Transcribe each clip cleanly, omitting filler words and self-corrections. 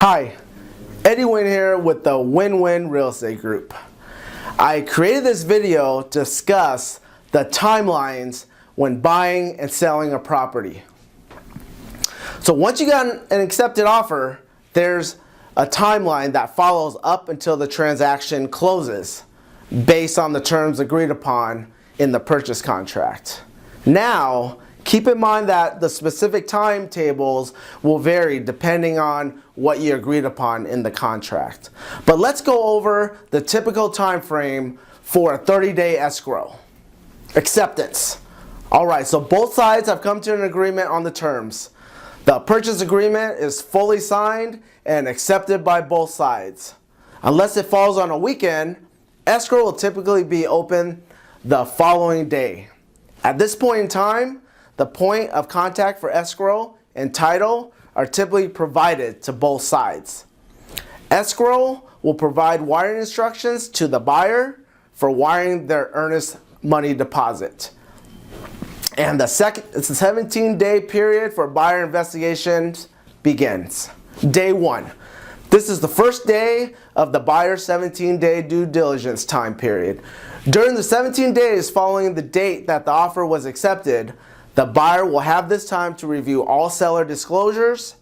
Hi, Eddie Nguyen here with the Nguyen Nguyen Real Estate Group. I created this video to discuss the timelines when buying and selling a property. So once you got an accepted offer, there's a timeline that follows up until the transaction closes based on the terms agreed upon in the purchase contract. Now, keep in mind that the specific timetables will vary depending on what you agreed upon in the contract. But let's go over the typical time frame for a 30-day escrow. Acceptance. Alright, so both sides have come to an agreement on the terms. The purchase agreement is fully signed and accepted by both sides. Unless it falls on a weekend, escrow will typically be open the following day. At this point in time, the point of contact for escrow and title are typically provided to both sides. Escrow will provide wiring instructions to the buyer for wiring their earnest money deposit. And it's a 17-day period for buyer investigations begins. Day 1. This is the first day of the buyer's 17-day due diligence time period. During the 17 days following the date that the offer was accepted, the buyer will have this time to review all seller disclosures,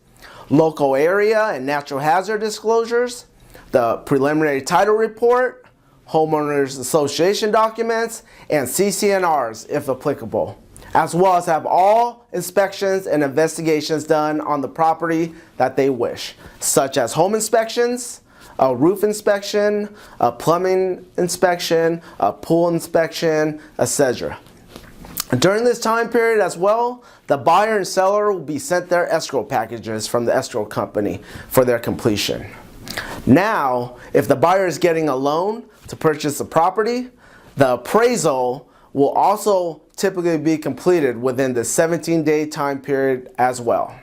local area and natural hazard disclosures, the preliminary title report, homeowners association documents, and CC&Rs if applicable, as well as have all inspections and investigations done on the property that they wish, such as home inspections, a roof inspection, a plumbing inspection, a pool inspection, etc. During this time period as well, the buyer and seller will be sent their escrow packages from the escrow company for their completion. Now, if the buyer is getting a loan to purchase the property, the appraisal will also typically be completed within the 17-day time period as well.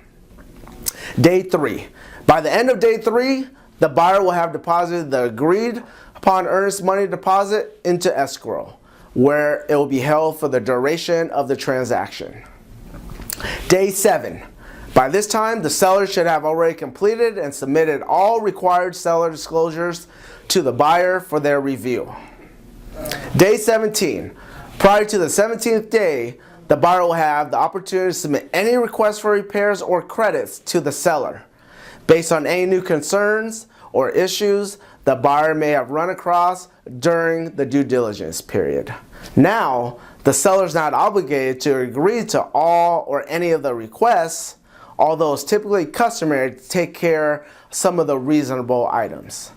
Day 3. By the end of day 3, the buyer will have deposited the agreed upon earnest money deposit into escrow, where it will be held for the duration of the transaction. Day 7. By this time, the seller should have already completed and submitted all required seller disclosures to the buyer for their review. Day 17. Prior to the 17th day, the buyer will have the opportunity to submit any requests for repairs or credits to the seller based on any new concerns or issues the buyer may have run across during the due diligence period. Now, the seller is not obligated to agree to all or any of the requests, although it's typically customary to take care of some of the reasonable items.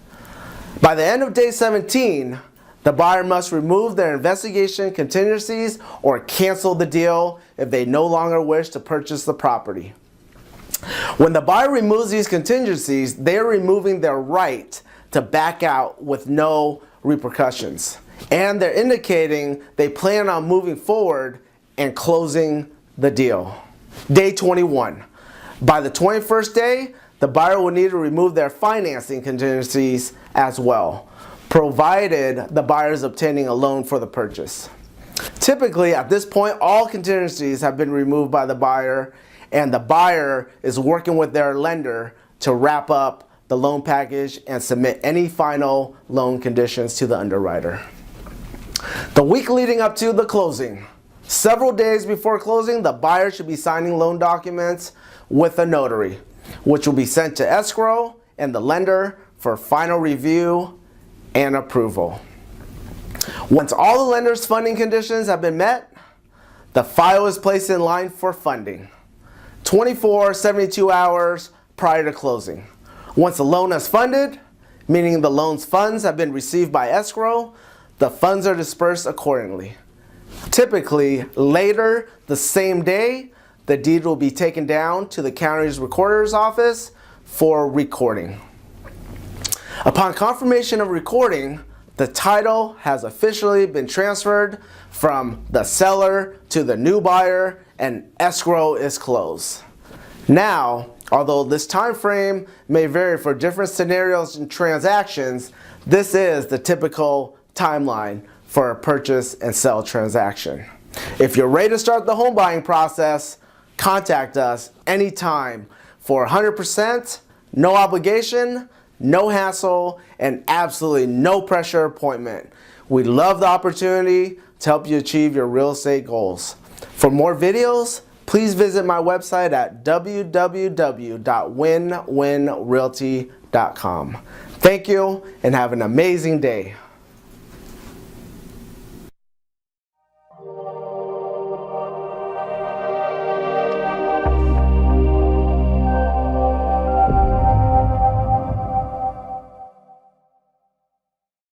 By the end of day 17, the buyer must remove their investigation contingencies or cancel the deal if they no longer wish to purchase the property. When the buyer removes these contingencies, they are removing their right to back out with no repercussions. And they're indicating they plan on moving forward and closing the deal. Day 21. By the 21st day, the buyer will need to remove their financing contingencies as well, provided the buyer is obtaining a loan for the purchase. Typically, at this point, all contingencies have been removed by the buyer, and the buyer is working with their lender to wrap up the loan package and submit any final loan conditions to the underwriter. The week leading up to the closing. Several days before closing, the buyer should be signing loan documents with a notary, which will be sent to escrow and the lender for final review and approval. Once all the lender's funding conditions have been met, the file is placed in line for funding 72 hours prior to closing. Once the loan is funded, meaning the loan's funds have been received by escrow, the funds are dispersed accordingly. Typically, later the same day, the deed will be taken down to the county's recorder's office for recording. Upon confirmation of recording, the title has officially been transferred from the seller to the new buyer and escrow is closed. Now, although this time frame may vary for different scenarios and transactions, this is the typical timeline for a purchase and sell transaction. If you're ready to start the home buying process, contact us anytime for 100% No obligation, no hassle, and absolutely no pressure appointment. We love the opportunity to help you achieve your real estate goals. For more videos, please visit my website at www.nguyenrealty.com. Thank you and have an amazing day.